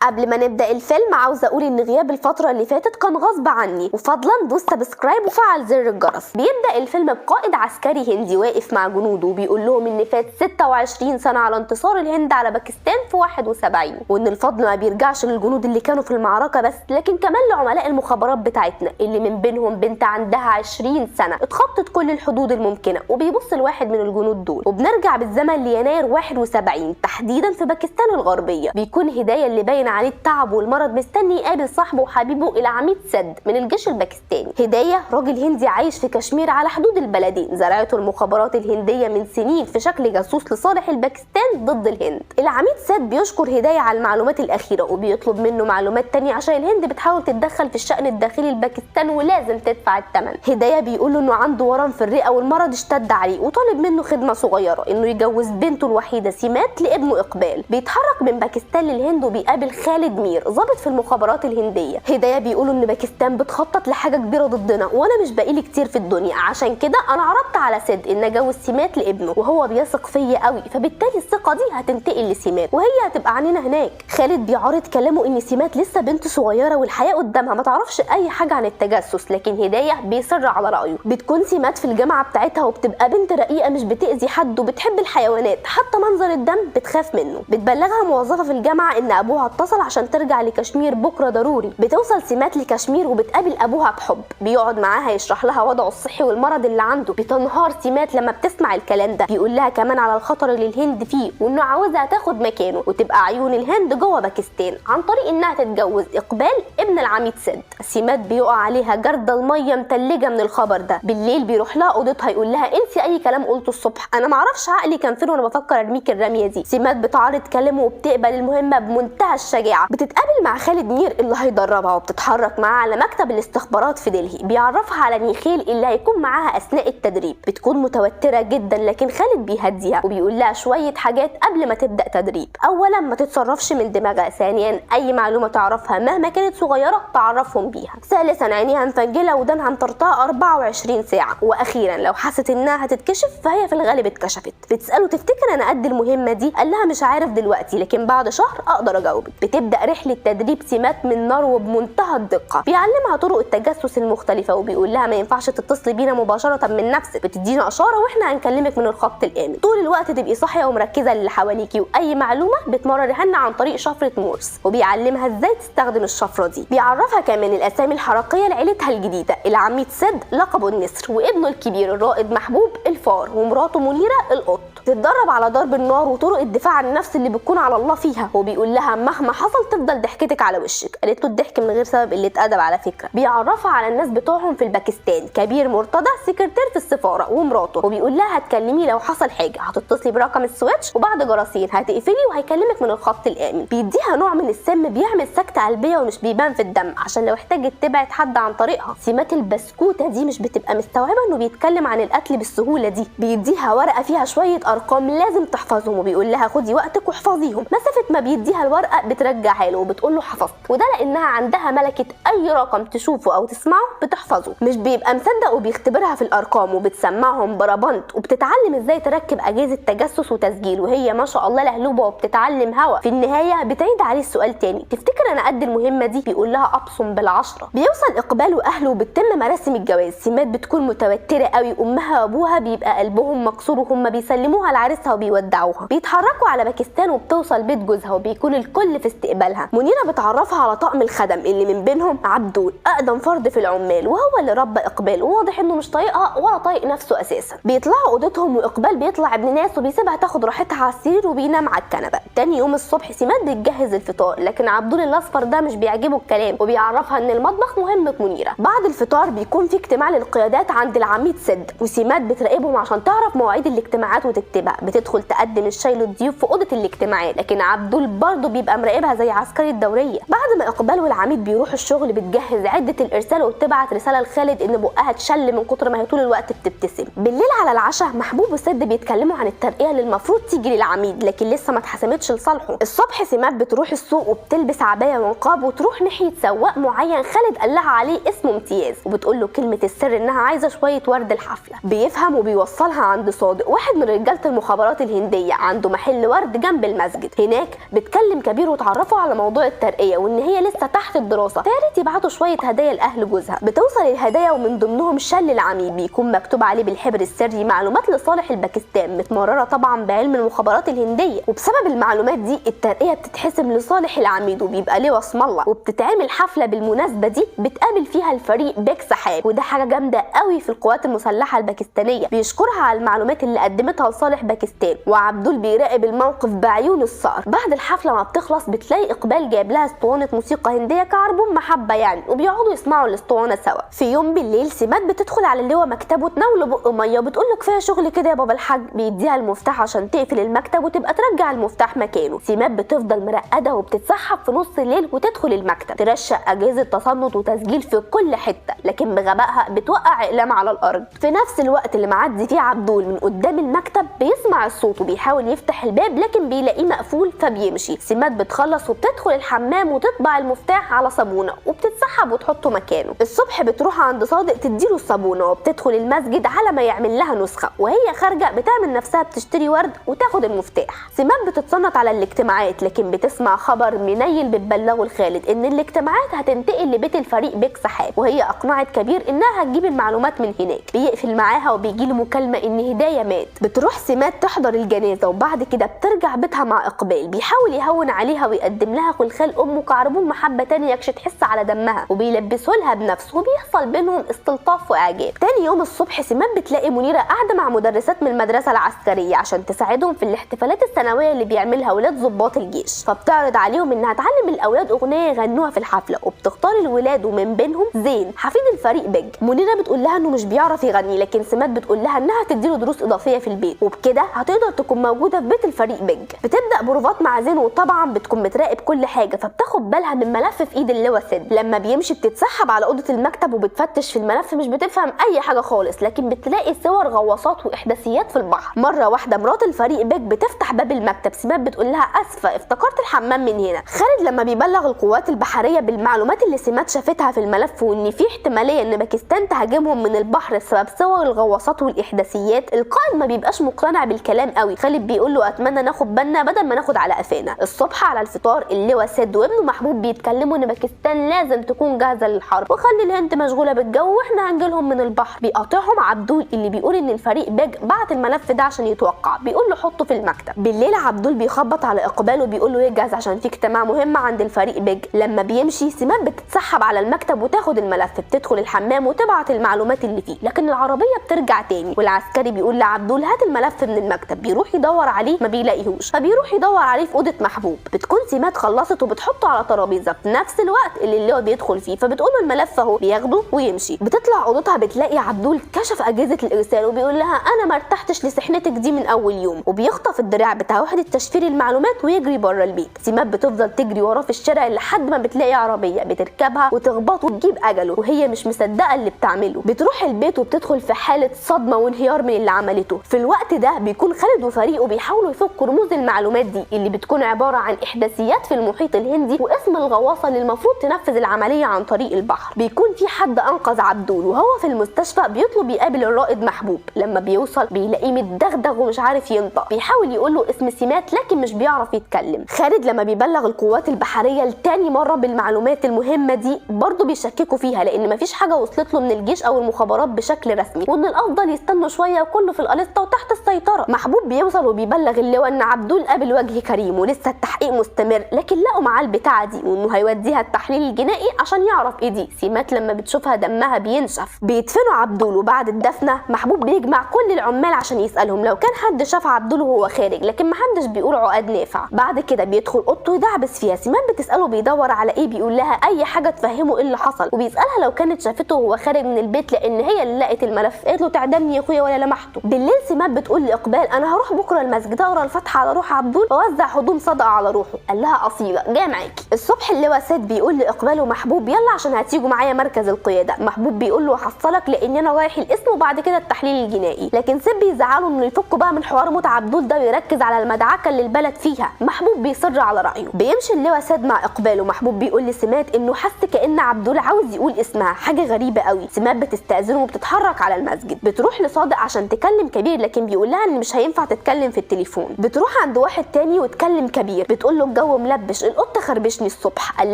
قبل ما نبدأ الفيلم عاوزة اقول ان غياب الفترة اللي فاتت كان غصب عني، وفضلا دوس سبسكرايب وفعل زر الجرس. بيبدأ الفيلم بقائد عسكري هندي واقف مع جنوده وبيقول لهم ان فات 26 سنة على انتصار الهند على باكستان في 71، وان الفضل ما بيرجعش للجنود اللي كانوا في المعركة بس، لكن كمان لعملاء المخابرات بتاعتنا اللي من بينهم بنت عندها 20 سنة اتخطت كل الحدود الممكنة. وبيبص لواحد من الجنود دول وبنرجع بالزمن ليناير 71 تحديدا في باكستان الغربية. بيكون هداية اللي باين عليه التعب والمرض مستني يقابل صاحبه وحبيبه العميد سد من الجيش الباكستاني. هداية راجل هندي عايش في كشمير على حدود البلدين، زرعته المخابرات الهندية من سنين في شكل جاسوس لصالح الباكستان ضد الهند. العميد سد بيشكر هداية على المعلومات الأخيرة وبيطلب منه معلومات تانية عشان الهند بتحاول تتدخل في الشأن الداخلي لباكستان ولازم تدفع الثمن. هداية بيقول له انه عنده ورم في الرئة والمرض اشتد عليه، وطالب منه خدمة صغيرة انه يجوز بنته الوحيدة سيمات لابنه اقبال. بيتحرك من باكستان للهند وبيقابل خالد مير ضابط في المخابرات الهندية. هداية بيقول ان باكستان بتخطط لحاجة كبيرة ضدنا وانا مش باقيلي كتير في الدنيا، عشان كده انا عرضت على سد ان اجوز سيمات لابنه وهو بيثق فيا قوي، فبالتالي الثقة دي هتنتقل لسيمات وهي هتبقى عنينا هناك. خالد بيعارض كلامه ان سيمات لسه بنت صغيرة والحياة قدامها ما تعرفش اي حاجة عن التجسس، لكن هداية بيصر على رأيه. بتكون سيمات في الجامعة بتاعتها وبتبقى بنت رقيقة مش بتأذي حد وبتحب الحيوانات، حتى منظر الدم بتخاف منه. بتبلغها موظفة في الجامعة ان ابوها اتصل عشان ترجع لكشمير بكرة ضروري. بتوصل سيمات لكشمير وبتقابل ابوها بحب، بيقعد معاها يشرح لها وضعه الصحي والمرض اللي عنده. بتنهار سيمات لما بتسمع الكلام ده، بيقول لها كمان على الخطر اللي الهند فيه وانه عاوزها تاخد مكانه وتبقى عيون الهند جوه باكستان عن طريق انها تتجوز اقبال ابن العميد سد. سيمات بيقع عليها جردل ميه متلجه من الخبر ده. بالليل بيروح لها اوضتها يقول لها انسي اي كلام قلته الصبح، انا معرفش عقلي كان فين وانا بفكر ارميك الرميه دي. سيمات بتعارض كلامه وبتقبل المهمه بمنتهى الشجاعه. بتتقابل مع خالد مير اللي هيدربها وبتتحرك معاه على مكتب الاستخبارات في دلهي. بيعرفها على نيخيل اللي هيكون معاها اثناء التدريب. بتكون متوتره جدا لكن خالد بيهديها وبيقول لها شويه حاجات قبل ما تبدا تدريب. اولا ما تتصرفش من دماغها، ثانيا اي معلومه تعرفها مهما كانت صغيره تعرفهم بيها، ثالثا عينيها مفنجله ودانها مطرطقه 24 ساعه، واخيرا لو حست انها هتتكشف فهي في الغالب اتكشفت. بتساله تفتكر انا قد المهمه دي؟ قال لها مش عارف دلوقتي لكن بعد شهر اقدر اجاوبك. بتبدا رحله تدريب سيمات من نار وبمنتهى الدقه. بيعلمها طرق التجسس المختلفه وبيقول لها ما ينفعش تتصلي بينا مباشره من نفسك، بتدينا اشاره واحنا هنكلمك من الخط الامن. طول الوقت تبقي صاحيه ومركزه للي حواليكي، واي معلومه بتمررها لنا عن طريق شفره مورس وبيعلمها ازاي تستخدم الشفره دي. بيعرفها كمان الاسامي الحركيه لعيلتها الجديده، العميد سد لقبه النسر، وابنه الكبير الرائد محبوب الفار، ومراته منيره القط. تتدرب على ضرب النار وطرق الدفاع عن النفس اللي بتكون على الله فيها، وبيقول لها مهما حصل تفضل ضحكتك على وشك. قالت له الضحك من غير سبب قله ادب على فكره. بيعرفها على الناس بتوعهم في الباكستان، كبير مرتضى سكرتير في السفاره ومراته، وبيقول لها هتكلمي لو حصل حاجه، هتتصلي برقم السويتش وبعد جراسين هتقفلي وهيكلمك من الخط الامن. بيديها نوع من السم بيعمل سكته قلبيه ومش بيبان في الدم عشان لو احتاجت تبعد حد عن طريقها. سمات البسكوته دي مش بتبقى مستوعبه انه بيتكلم عن القتل بالسهوله دي. بيديها ورقه فيها شويه ارقام لازم تحفظهم وبيقول لها خدي وقتك واحفظيهم. مسافه ما بيديها الورقه بترجعها له وبتقول له حفظت، وده لانها عندها ملكه اي رقم تشوفه او تسمعه بتحفظه. مش بيبقى مصدق وبيختبرها في الارقام وبتسمعهم بربنت، وبتتعلم ازاي تركب اجهزه تجسس وتسجيل وهي ما شاء الله لهلوبه وبتتعلم هوا. في النهايه بتعيد عليه السؤال تاني، تفتكر انا قد المهمه دي؟ بيقول لها ابصم بالعشره. بيوصل اقبال واهله وبتتم مراسم الجواز. سمات بتكون متوتره قوي، امها وابوها بيبقى قلبهم مكسور وهم بيسلموها لعريسها وبيودعوها. بيتحركوا على باكستان وبتوصل بيت جوزها وبيكون الكل في استقبالها. منيره بتعرفها على طقم الخدم اللي من بينهم عبدول اقدم فرد في العمال وهو اللي ربى اقبال، وواضح انه مش طايقها ولا طايق نفسه اساسا. بيطلعوا اوضتهم واقبال بيطلع ابن ناس وبيسيبها تاخد راحتها على السرير وبينام على الكنبه. تاني يوم الصبح سمات بتجهز الفطار، لكن عبدول الاصفر ده مش بيعجبه الكلام وبيعرفها ان المطبخ مهمه منيره. بعد الفطار بيكون في اجتماع للقيادات عند العميد سد، وسمات بتراقبهم عشان تعرف مواعيد الاجتماعات وتكتبها. بتدخل تقدم الشاي للضيوف في اوضه الاجتماعات، لكن عبدول برضه بيبقى مراقبها زي عسكري الدوريه. بعد ما اقبال والعميد بيروحوا الشغل بتجهز عده الارسال وبتبعت رساله لخالد ان بقها اتشل من كتر ما هي طول الوقت بتبتسم. بالليل على العشاء محبوب وسد بيتكلموا عن الترقيه اللي المفروض تيجي للعميد لكن لسه ما اتحسمتش لصالحه. الصبح سمات بتروح السوق وبتلبس عبايه ونقاب وتروح ناحيه سواق معين خالد قال لها عليه اسمه امتياز، وبتقول له كلمه السر انها عايزه شويه ورد الحفله. بيفهم وبيوصلها عند صادق واحد من رجاله المخابرات الهنديه عنده محل ورد جنب المسجد. هناك بتكلم كبير وتعرفه بيتعرفوا على موضوع الترقيه وان هي لسه تحت الدراسه، فياريت يبعتوا شويه هدايا لاهل جوزها. بتوصل الهدايا ومن ضمنهم شل العميد بيكون مكتوب عليه بالحبر السري معلومات لصالح الباكستان متمرره طبعا بعلم المخابرات الهنديه، وبسبب المعلومات دي الترقيه بتتحسم لصالح العميد وبيبقى ليه وصم الله. وبتتعمل حفله بالمناسبه دي بتقابل فيها الفريق بيك سحاب، وده حاجه جامده قوي في القوات المسلحه الباكستانيه، بيشكرها على المعلومات اللي قدمتها لصالح باكستان. وعبدول بيراقب الموقف بعيون الصقر. بعد الحفله ما بتخلص بتلاقي اقبال جايب لها اسطوانه موسيقى هنديه كعربون محبه يعني، وبيقعدوا يسمعوا الاسطوانه سوا. في يوم بالليل سمات بتدخل على اللواء مكتبه وتناوله بق ميه وبتقول له كفايه شغل كده يا بابا الحاج، بيديها المفتاح عشان تقفل المكتب وتبقى ترجع المفتاح مكانه. سمات بتفضل مرقده وبتتسحب في نص الليل وتدخل المكتب ترشق اجهزه تصنت وتسجيل في كل حته، لكن بغبائها بتوقع اقلام على الارض. في نفس الوقت اللي معدي فيه عبدول من قدام المكتب بيسمع الصوت وبيحاول يفتح الباب لكن بيلاقيه مقفول فبيمشي. سمات بتخلص وبتدخل الحمام وتطبع المفتاح على صابونه وبتتسحب وتحطه مكانه. الصبح بتروح عند صادق تديله الصابونه وبتدخل المسجد على ما يعمل لها نسخه، وهي خارجه بتعمل نفسها بتشتري ورد وتاخد المفتاح. سمات بتتصنت على الاجتماعات لكن بتسمع خبر منيل بتبلغه لخالد ان الاجتماعات هتنتقل لبيت الفريق بيك سحاب، وهي اقنعت كبير انها هتجيب المعلومات من هناك. بيقفل معاها وبيجي له مكالمه ان هدايه مات. بتروح سمات تحضر الجنازه وبعد كده بترجع بيتها مع اقبال، بيحاول يهون عليها ويقدم لها خلخال امه كعربون محبه تاني يكش تحس على دمها، وبيلبسه لها بنفسه وبيحصل بينهم استلطاف واعجاب. تاني يوم الصبح سمات بتلاقي منيره قاعده مع مدرسات من المدرسه العسكريه عشان تساعدهم في الاحتفالات السنويه اللي بيعملها اولاد ضباط الجيش، فبتعرض عليهم انها تعلم الاولاد اغنيه يغنوها في الحفله، وبتختار الولاد ومن بينهم زين حفيد الفريق بيج. منيره بتقول لها انه مش بيعرف يغني، لكن سمات بتقول لها انها تديله دروس اضافيه في البيت، وبكده هتقدر تكون موجوده في بيت الفريق بيج. بتبدا بروفات مع زين وطبعا بتكون بتراقب كل حاجه، فبتاخد بالها من ملف في ايد اللواء سد. لما بيمشي بتتسحب على اوضه المكتب وبتفتش في الملف، مش بتفهم اي حاجه خالص لكن بتلاقي صور غواصات واحداثيات في البحر. مره واحده مرات الفريق بيج بتفتح باب المكتب، سمات بتقول لها اسفه افتكرت الحمام من هنا. خالد لما بيبلغ القوات البحريه بالمعلومات اللي سمات شافتها في الملف وان في احتماليه ان باكستان تهاجمهم من البحر بسبب صور الغواصات والاحداثيات، القائد ما بيبقاش مقتنع بالكلام قوي. خالد بيقول له اتمنى ناخد بالنا بدل ما ناخد على قفانا. الصبح على الفطار اللواء سد وابنه محبوب بيتكلموا ان باكستان لازم تكون جاهزه للحرب وخلي الهند مشغوله بالجو واحنا هنجيلهم من البحر. بيقاطعهم عبدول اللي بيقول ان الفريق بيج بعت الملف ده عشان يتوقع، بيقول له حطه في المكتب. بالليل عبدول بيخبط على اقبال وبيقول له يجهز عشان في اجتماع مهم عند الفريق بيج. لما بيمشي سمات بتتسحب على المكتب وتاخد الملف، بتدخل الحمام وتبعت المعلومات اللي فيه، لكن العربيه بترجع تاني والعسكري بيقول لعبدول هات الملف من المكتب. بيروح يدور عليه ما بيلاقيهوش، فبيروح يدور عليه في اوضه محبوب. بتكون سمات خلصت وبتحطه على ترابيزه في نفس الوقت اللي اللواء بيدخل فيه، فبتقول له الملف اهو، بياخده ويمشي. بتطلع اوضتها بتلاقي عبدول كشف اجهزه الارسال وبيقول لها انا ما ارتحتش لسحنتك دي من اول يوم، وبيخطف الدراع بتاع وحده تشفير المعلومات ويجري بره البيت. سمات بتفضل تجري وراه في الشارع لحد ما بتلاقي عربيه بتركبها وتخبطه وتجيب اجله، وهي مش مصدقه اللي بتعمله. بتروح البيت وبتدخل في حاله صدمه وانهيار من اللي عملته. في الوقت ده بيكون خالد وفريقه بيحاولوا يفكوا رموز المعلومات دي اللي بتكون عباره عن احداثيات في المحيط الهندي واسم الغواصه اللي المفروض تنفذ العمليه عن طريق البحر. بيكون في حد انقذ عبدول وهو في المستشفى بيطلب يقابل الرائد محبوب. لما بيوصل بيلاقيه متدغدغ ومش عارف ينطق، بيحاول يقول له اسم سمات لكن مش بيعرف يتكلم. خالد لما بيبلغ القوات البحريه لتاني مره بالمعلومات المهمه دي برضه بيشككوا فيها لان مفيش حاجه وصلت له من الجيش او المخابرات بشكل رسمي، وان الافضل يستنوا شويه وكله في القليصه وتحت السيطره. محبوب بيوصل وبيبلغ اللواء ان عبدول قابل وجه كريم ولسه التحقيق مستمر، لكن لقوا معاه البتاعه دي وانه هيوديها التحليل الجنائي عشان يعرف ايه دي. سمات لما بتشوفها دمها بينشف. بيدفنوا عبدول وبعد الدفنه محبوب بيجمع كل العمال عشان يسالهم لو كان حد شاف عبدول وهو خارج، لكن محدش بيقول عقاد نافع. بعد كده بيدخل اوضته يدعبس فيها. سمات بتساله بيدور على ايه، بيقول لها اي حاجه تفهمه ايه اللي حصل، وبيسالها لو كانت شافته وهو خارج من البيت لان هي اللي لقت الملف. قالت له تعدمني يا اخويا ولا لمحته. بالليل سمات بتقول لاقبال انا هروح بكره المسجد اقرا الفاتحه على روح عبدول واوزع هدوم صدقه على روحه. قال لها اصيله جايه معاكي. الصبح اللواء سيد بيقول لاقبال ومحبوب يلا عشان هتيجوا معايا مركز القياده. محبوب بيقول له هحصلك لان انا رايح الاسم وبعد كده التحليل الجنائي، لكن سيد بيزعله انه يفكوا بقى من حوار موت عبدول ده ويركز على المدعكه اللي البلد فيها. محبوب بيصر على رايه. بيمشي اللواء سيد مع اقبال ومحبوب بيقول لسمات انه حس كان عبدول عاوز يقول اسمها، حاجه غريبه قوي. سمات بتستاذنه وبتتحرك على المسجد. بتروح لصادق عشان تكلم كبير لكن بيقول لها ان مش هينفع تتكلم في التليفون. بتروح عند واحد تاني وتكلم كبير، بتقول له الجو ملبش، القط خربشني الصبح. قال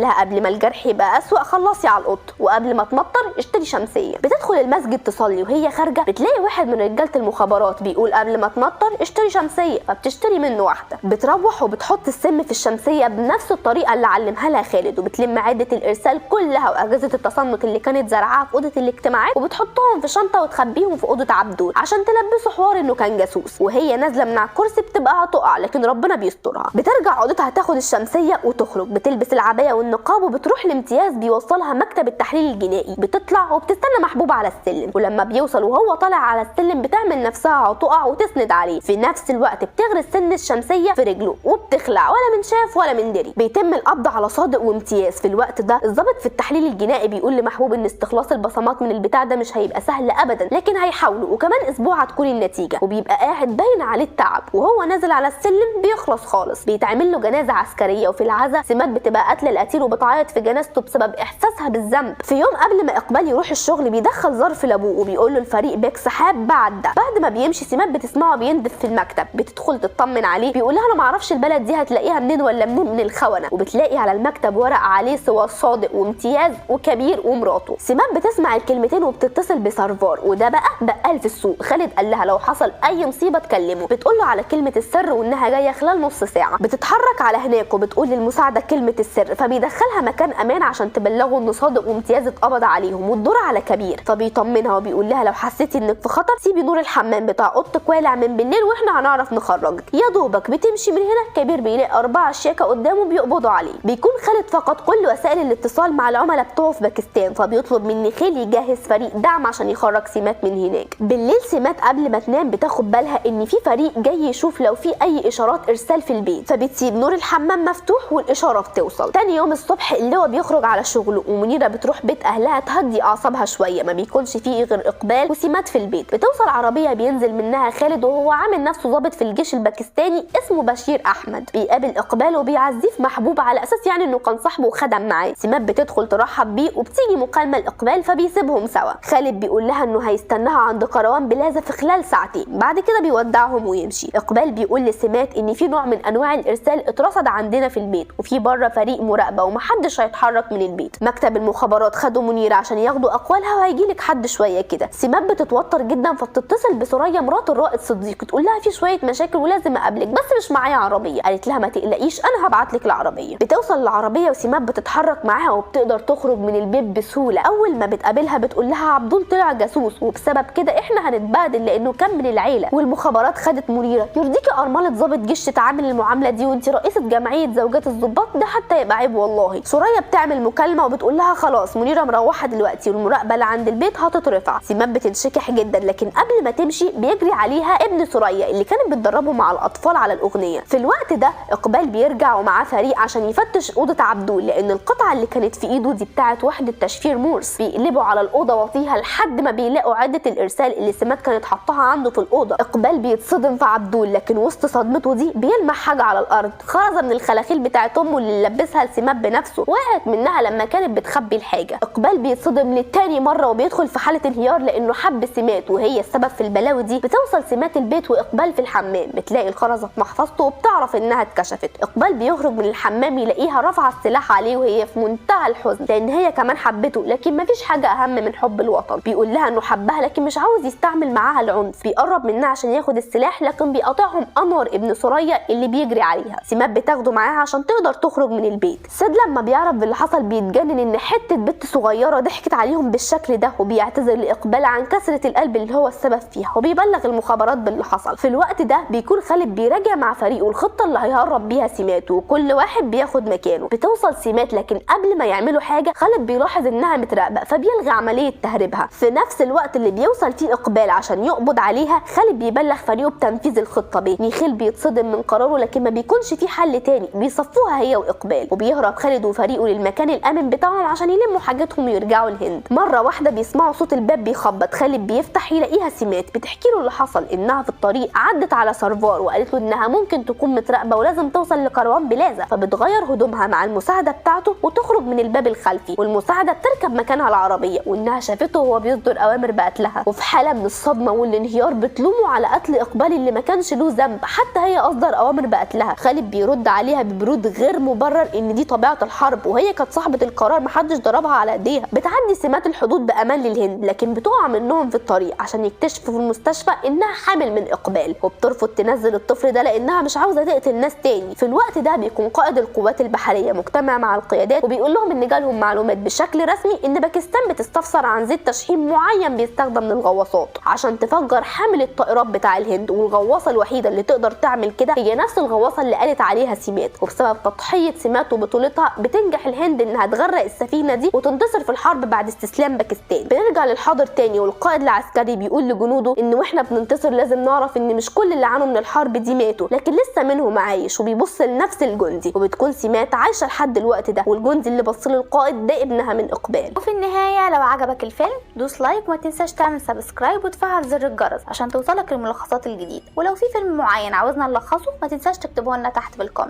لها قبل ما الجرح يبقى اسوأ خلصي على القط، وقبل ما تمطر اشتري شمسيه. بتدخل المسجد تصلي وهي خارجه بتلاقي واحد من رجاله المخابرات بيقول قبل ما تمطر اشتري شمسيه، فبتشتري منه واحده. بتروح وبتحط السم في الشمسيه بنفس الطريقه اللي علمها لها خالد، وبتلم عده الارسال كلها واجهزه التصنت اللي كانت زرعاها في اوضه الاجتماعات وبتحطهم في شنطه وتخبيهم في اوضه عبدول عشان تلبسه حوار انه كان جاسوس. وهي نازله من على الكرسي بتبقى هتقع لكن ربنا بيسترها. بترجع اوضتها تاخد الشمسيه وتخرج، بتلبس العبايه والنقاب وبتروح لامتياز بيوصلها مكتب التحليل الجنائي. بتطلع وبتستنى محبوب على السلم، ولما بيوصل وهو طالع على السلم بتعمل نفسها هتقع وتسند عليه. في نفس الوقت بتغرس سن الشمسيه في رجله وبتخلع، ولا من شاف ولا من دري. بيتم القبض على صادق وامتياز. في الوقت ده الضابط في التحليل الجنائي بيقول لمحبوب ان استخلاص البصمات من البتاع ده مش هيبقى سهل ابدا، لكن هيحاولوا وكمان اسبوع هتكون النتيجه. وبيبقى قاعد باين عليه التعب، وهو نازل على السلم بيخلص خالص. بيتعمل له جنازه عسكريه، وفي العزاء سمات بتبقى قاتله القتيل وبتعيط في جنازته بسبب احساسها بالذنب. في يوم قبل ما اقبال يروح الشغل بيدخل ظرف لابوه وبيقول له الفريق باك سحاب بعد ده. بعد ما بيمشي سمات بتسمعه بيندف في المكتب، بتدخل تطمن عليه بيقول لها انا ما اعرفش البلد دي هتلاقيها منين ولا منين من الخونه. وبتلاقي على المكتب ورق عليه صور صادق وامتياز وكبير ومراته. سمات بتسمع الكلمتين وبتتصل بسرفار، وده بقى بقال في السوق. خالد قال لها لو حصل اي مصيبه تكلمه. بتقول له على كلمه السر وانها جايه خلال نص ساعه. بتتحرك على هناك وبتقول للمساعده كلمه السر، فبيدخلها مكان امان عشان تبلغه ان صادق وامتياز اتقبض عليهم والدور على كبير. فبيطمنها وبيقول لها لو حسيتي انك في خطر سيبي نور الحمام بتاع اوضتك والع من بالليل واحنا هنعرف نخرجك. يا دوبك بتمشي من هنا كبير بيلاقي 4 شيكه قدامه بيقبضوا عليه. بيكون خالد فقد كل وسائل الاتصال مع العملاء بتوعه في باكستان، فبيطلب من نخيل يجهز فريق دعم عشان يخرج سمات من هناك. بالليل سمات قبل ما تنام بتاخد بالها ان في فريق جاي يشوف لو في اي اشارات ارسال في البيت، فبتسيب نور الحمام مفتوح والاشاره بتوصل. تاني يوم الصبح اللواء بيخرج على شغله ومنيره بتروح بيت اهلها تهدي اعصابها شويه. ما بيكونش فيه غير اقبال وسمات في البيت. بتوصل عربيه بينزل منها خالد وهو عامل نفسه ضابط في الجيش الباكستاني اسمه بشير احمد. بيقابل اقبال وبيعزيه في محبوب على اساس يعني انه كان صاحبه وخدم معاه. سمات بتدخل ترحب بيه وبتيجي مكالمه لاقبال فبيسيبهم سوا. خالد بيقول لها انه هيستناها عند كروان بلازا في خلال ساعتين، بعد كده بيودعهم ويمشي. اقبال بيقول لسمات ان في نوع من انواع الارسال اترصد عندنا في البيت وفي بره فريق مراقبه ومحدش هيتحرك من البيت. مكتب المخابرات خدوا منيره عشان ياخدوا اقوالها وهيجيلك حد شويه كده. سمات بتتوتر جدا فبتتصل بسوريا مرات الرائد صديق تقول لها في شويه مشاكل ولازم اقابلك بس مش معايا عربيه. قالت لها ما تقلقيش انا هبعت لك العربيه. بتوصل العربيه وسمات بتتحرك معاها وبتقدر تخرج من البيت بسهوله. اول ما بتقابلها بتقول لها عبدول طلع جاسوس وبسبب كده احنا هنتبهدل لانه كان من العيله، والمخابرات خدت منيره. يرضيكي ارمله ضابط جيش تتعامل المعامله دي وانت رئيسه جمعيه زوجات الضباط؟ ده حتى يبقى عيب والله. سوريا بتعمل مكالمه وبتقول لها خلاص منيره مروحه دلوقتي والمراقبه اللي عند البيت هتترفع. سمات بتنشكح جدا لكن قبل ما تمشي بيجري عليها ابن سوريا اللي كانت بتدربه مع الاطفال على الاغنيه. في الوقت ده اقبال بيرجع ومعاه فريق عشان يفتش اوضه عبدول لان القطعه اللي كانت في ايده دي بتاعه وحده تشفير مورس. بيقلبوا على الاوضه واطيها لحد ما بيلاقوا عده الارسال اللي سمات كانت حطها عنده في الاوضه. اقبال بيتصدم في عبدول لكن وسط صدمته دي بيلمح حاجه على الارض، خرزه من الخلاخيل بتاعه امه اللي لبسها لسمات بنفسه، وقعت منها لما كانت بتخبي الحاجه. اقبال بيتصدم للتاني مره وبيدخل في حاله انهيار لانه حب سمات وهي السبب في البلاوي دي. بتوصل سمات البيت واقبال في الحمام، بتلاقي الخرزه في محفظته وبتعرف انها اتكشفت. اقبال بيخرج من الحمام يلاقيها رافعه السلاح عليه وهي في منتهى الحزن لان هي كمان حبته، لكن مفيش حاجه اهم من حب الوطن. بيقول لها انه حبها لكن مش عاوز يستعمل معاها العنف. بيقرب منها عشان ياخد السلاح لكن بيقاطعهم انور ابن سوريا اللي بيجري عليها. سمات بتاخده معاها عشان تقدر تخرج من البيت. سيد لما بيعرف باللي حصل بيتجنن ان حته بنت صغيره ضحكت عليهم بالشكل ده، وبيعتذر لاقبال عن كسره القلب اللي هو السبب فيها وبيبلغ المخابرات باللي حصل. في الوقت ده بيكون خالد بيراجع مع فريقه الخطه اللي هيهرب بيها سمات وكل واحد بياخد مكانه. بتوصل سمات لكن قبل ما يعملوا حاجه خالد بيلاحظ انها متراقبه فبيلغي عمليه تهريبها. في نفس الوقت اللي بيوصل فيه اقبال عشان يقبض عليها خالد بيبلغ فريقه بتنفيذ الخطه دي. نخيل بيتصدم من قراره لكن ما بيكونش فيه حل تاني، بيصفوها هي واقبال وبيهرب خالد وفريقه للمكان الامن بتاعهم عشان يلموا حاجتهم ويرجعوا الهند. مره واحده بيسمعوا صوت الباب بيخبط. خالد بيفتح يلاقيها سمات بتحكي له اللي حصل، انها في الطريق عدت على سرفار وقالت له انها ممكن تكون متراقبه ولازم توصل لكروان بلازا، فبتغير هدومها مع المساعده بتاعته وتخرج من الباب الخلفي والمساعده بتركب مكانها العربيه، وانها شافته وهو بيصدر اوامر بقتلها. وفي حاله من الصدمه والانهيار بتلومه على قتل اقبال اللي ما كانش له ذنب، حتى هي اصدر اوامر بقتلها. خالد بيرد عليها ببرود غير مبرر ان دي طبيعه الحرب، وهي كانت صاحبه القرار، محدش ضربها على ايديها. بتعدي سمات الحدود بامان للهند، لكن بتقع منهم في الطريق عشان يكتشفوا في المستشفى انها حامل من اقبال، وبترفض تنزل الطفل ده لانها مش عاوزه تقتل ناس تاني. في الوقت ده بيكون قائد القوات البحريه مجتمع مع القيادات وبيقول لهم ان جالهم معلومات بشكل رسمي ان باكستان بتستفسر عن زيت تشحيم معين بيستخدم للغواصات عشان تفجر حامل الطائرات بتاع الهند، والغواصه الوحيده اللي تقدر تعمل كده هي نفس الغواصه اللي قالت عليها سمات. وبسبب تضحيه سمات وبطولتها بتنجح الهند انها تغرق السفينه دي وتنتصر في الحرب بعد استسلام باكستان. بنرجع للحاضر تاني، والقائد العسكري بيقول لجنوده ان واحنا بننتصر لازم نعرف ان مش كل اللي عانوا من الحرب دي ماتوا، لكن لسه منهم عايش. وبيبص لنفس الجندي، وبتكون سمات عايشه لحد الوقت ده، والجندي اللي بص للقائد ده ابنها من اقبال. وفي النهايه لو عجبك الفيلم دوس لايك وما تنساش تعمل سبسكرايب وتفعل زر الجرس عشان توصلك الملخصات الجديده. ولو في فيلم معين عاوزنا نلخصه ما تنساش تكتبه لنا تحت في الكومنت.